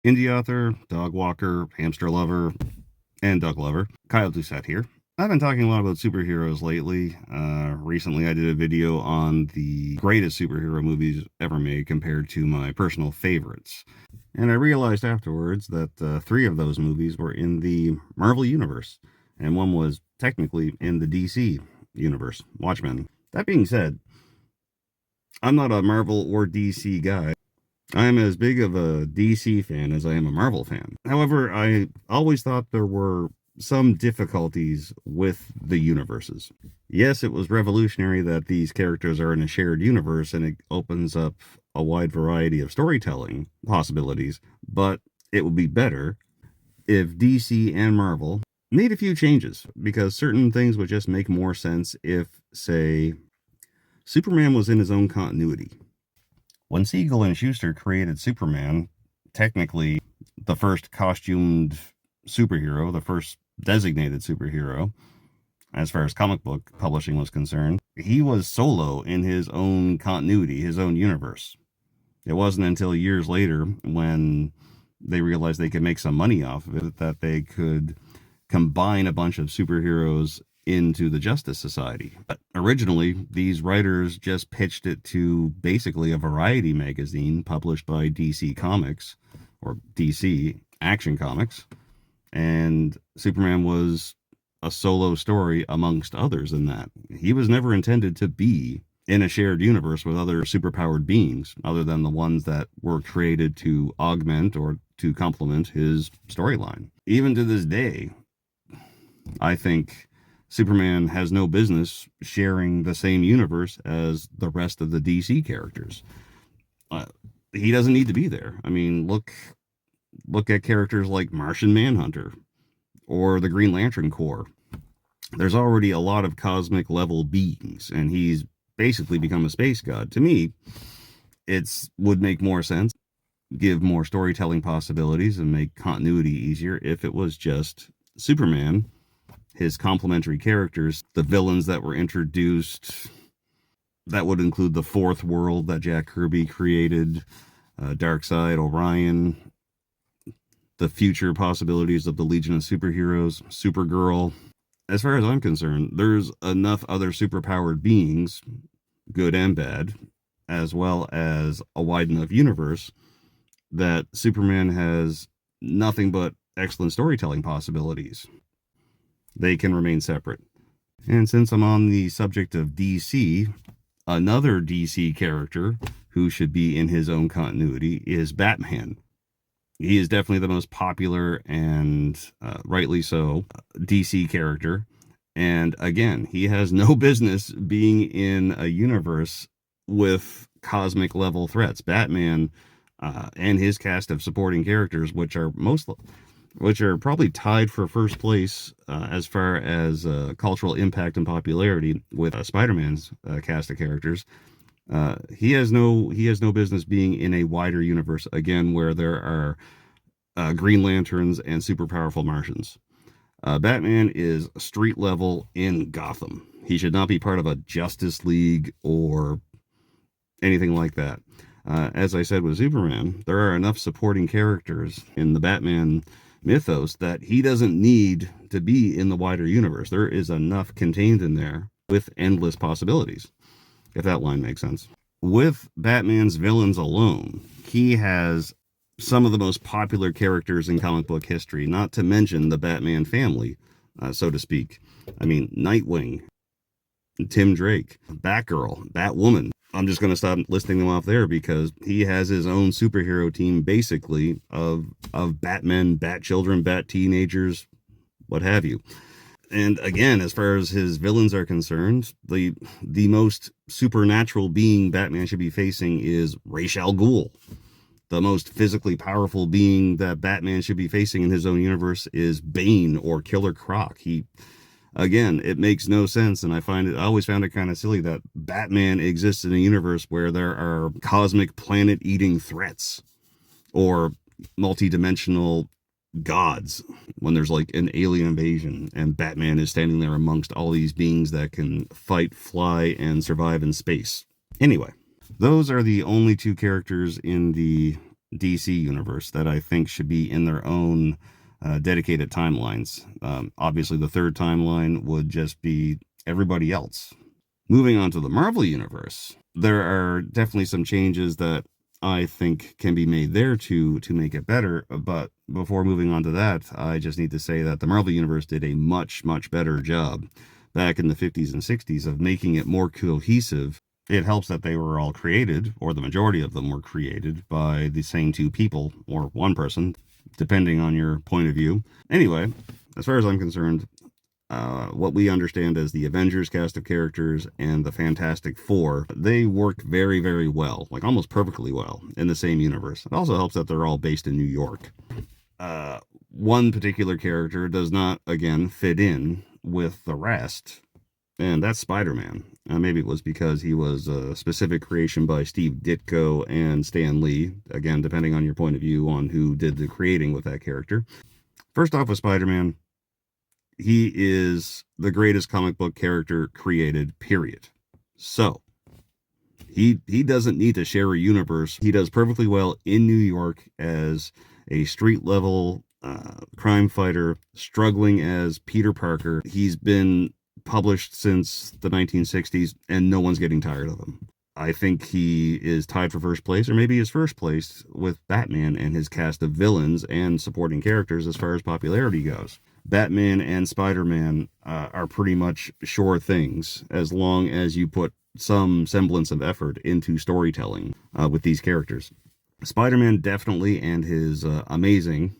Indie author, dog walker, hamster lover, and dog lover. Kyle Doucette here. I've been talking a lot about superheroes lately. Recently, I did a video on the greatest superhero movies ever made compared to my personal favorites. And I realized afterwards that 3 of those movies were in the Marvel Universe, and one was technically in the DC Universe, Watchmen. That being said, I'm not a Marvel or DC guy. I'm as big of a DC fan as I am a Marvel fan. However, I always thought there were some difficulties with the universes. Yes, it was revolutionary that these characters are in a shared universe and it opens up a wide variety of storytelling possibilities, but it would be better if DC and Marvel made a few changes because certain things would just make more sense if, say, Superman was in his own continuity. When Siegel and Schuster created Superman, technically the first costumed superhero, the first designated superhero, as far as comic book publishing was concerned, he was solo in his own continuity, his own universe. It wasn't until years later when they realized they could make some money off of it that they could combine a bunch of superheroes into the Justice Society. But originally, these writers just pitched it to basically a variety magazine published by DC Comics, or DC Action Comics, and Superman was a solo story amongst others in that. He was never intended to be in a shared universe with other superpowered beings, other than the ones that were created to augment or to complement his storyline. Even to this day, I think Superman has no business sharing the same universe as the rest of the DC characters. He doesn't need to be there. I mean, look at characters like Martian Manhunter or the Green Lantern Corps. There's already a lot of cosmic level beings, and he's basically become a space god. To me, it would make more sense, give more storytelling possibilities, and make continuity easier if it was just Superman, his complementary characters, the villains that were introduced. That would include the Fourth World that Jack Kirby created, Darkseid, Orion, the future possibilities of the Legion of Superheroes, Supergirl. As far as I'm concerned, there's enough other superpowered beings, good and bad, as well as a wide enough universe that Superman has nothing but excellent storytelling possibilities. They can remain separate. And since I'm on the subject of DC, another DC character who should be in his own continuity is Batman. He is definitely the most popular and rightly so DC character. And again, he has no business being in a universe with cosmic level threats. Batman and his cast of supporting characters, which are probably tied for first place as far as cultural impact and popularity with Spider-Man's cast of characters. He has no business being in a wider universe again where there are Green Lanterns and super powerful Martians. Batman is street level in Gotham. He should not be part of a Justice League or anything like that. As I said with Superman, there are enough supporting characters in the Batman mythos that he doesn't need to be in the wider universe. There is enough contained in there with endless possibilities, if that line makes sense. With Batman's villains alone, he has some of the most popular characters in comic book history, not to mention the Batman family, so to speak. I mean, Nightwing, Tim Drake, Batgirl, Batwoman. I'm just going to stop listing them off there because he has his own superhero team, basically, of Batmen, Bat children, Bat teenagers, what have you. And again, as far as his villains are concerned, the most supernatural being Batman should be facing is Ra's al Ghul. The most physically powerful being that Batman should be facing in his own universe is Bane or Killer Croc. Again, it makes no sense, and I always found it kind of silly that Batman exists in a universe where there are cosmic planet-eating threats or multi-dimensional gods when there's like an alien invasion and Batman is standing there amongst all these beings that can fight, fly, and survive in space. Anyway, those are the only 2 characters in the DC universe that I think should be in their own dedicated timelines. Obviously, the third timeline would just be everybody else. Moving on to the Marvel universe, there are definitely some changes that I think can be made there to make it better. But before moving on to that, I just need to say that the Marvel universe did a much better job back in the 50s and 60s of making it more cohesive. It helps that they were all created, or the majority of them were created, by the same two people, or one person, depending on your point of view. Anyway, as far as I'm concerned, what we understand as the Avengers cast of characters and the Fantastic Four, they work very well, like almost perfectly well, in the same universe. It also helps that they're all based in New York. One particular character does not, again, fit in with the rest, and that's Spider-Man. Maybe it was because he was a specific creation by Steve Ditko and Stan Lee, again, depending on your point of view on who did the creating with that character. First off with Spider-Man, he is the greatest comic book character created, period. So, he doesn't need to share a universe. He does perfectly well in New York as a street-level crime fighter, struggling as Peter Parker. He's been published since the 1960s, and no one's getting tired of him. I think he is tied for first place, or maybe his first place, with Batman and his cast of villains and supporting characters as far as popularity goes. Batman and Spider-Man are pretty much sure things as long as you put some semblance of effort into storytelling with these characters. Spider-Man definitely, and his amazing,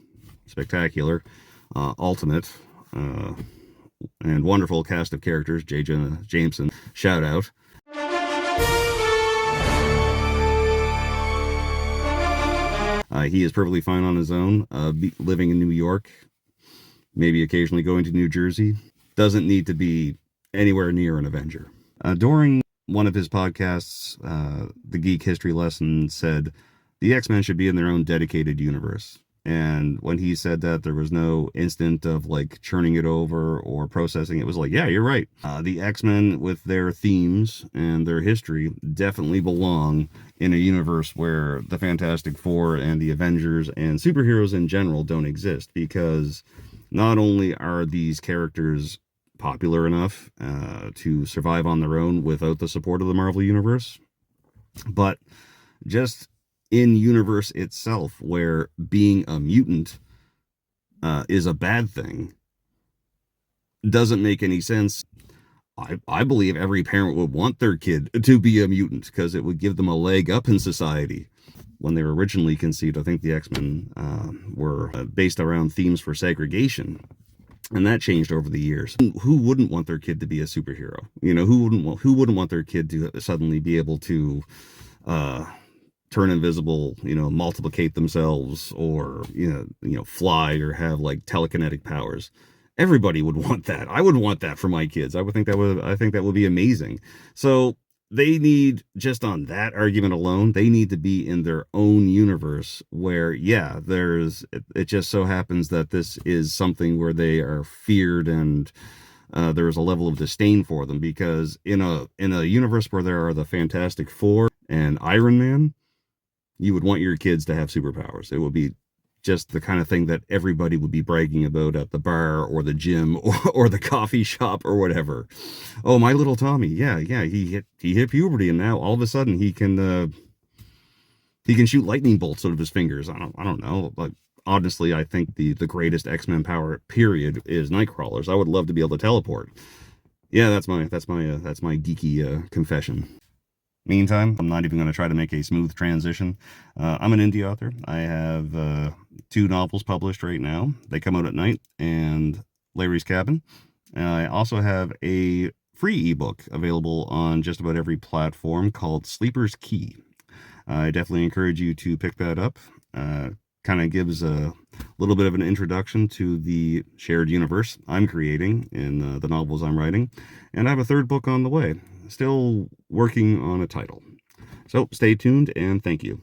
spectacular, ultimate, and wonderful cast of characters, J. Jonah Jameson, shout out. He is perfectly fine on his own, living in New York, maybe occasionally going to New Jersey. Doesn't need to be anywhere near an Avenger. During one of his podcasts, the Geek History Lesson said the X-Men should be in their own dedicated universe. And when he said that, there was no instant of like churning it over or processing. It was like, yeah, you're right. The X-Men, with their themes and their history, definitely belong in a universe where the Fantastic Four and the Avengers and superheroes in general don't exist, because not only are these characters popular enough to survive on their own without the support of the Marvel Universe, but just in universe itself, where being a mutant is a bad thing, doesn't make any sense. I believe every parent would want their kid to be a mutant because it would give them a leg up in society. When they were originally conceived, I think the X-Men were based around themes for segregation, and that changed over the years. Who wouldn't want their kid to be a superhero? You know, who wouldn't want their kid to suddenly be able to turn invisible, multiplicate themselves, or fly, or have like telekinetic powers? Everybody would want that. I would want that for my kids. I think that would be amazing. So they need, just on that argument alone, they need to be in their own universe where, yeah, it just so happens that this is something where they are feared, and there's a level of disdain for them, because in a universe where there are the Fantastic Four and Iron Man, you would want your kids to have superpowers. It would be just the kind of thing that everybody would be bragging about at the bar or the gym or the coffee shop or whatever. Oh, my little Tommy, yeah, he hit puberty, and now all of a sudden he can shoot lightning bolts out of his fingers. I don't know. Like, honestly, I think the greatest X-Men power, period, is Nightcrawlers. I would love to be able to teleport. Yeah, that's my geeky confession. Meantime, I'm not even going to try to make a smooth transition. I'm an indie author. I have 2 novels published right now. They come out at night, and Larry's Cabin. I also have a free ebook available on just about every platform called Sleeper's Key. I definitely encourage you to pick that up. Kind of gives a little bit of an introduction to the shared universe I'm creating in the novels I'm writing. And I have a 3rd book on the way. Still working on a title. So stay tuned, and thank you.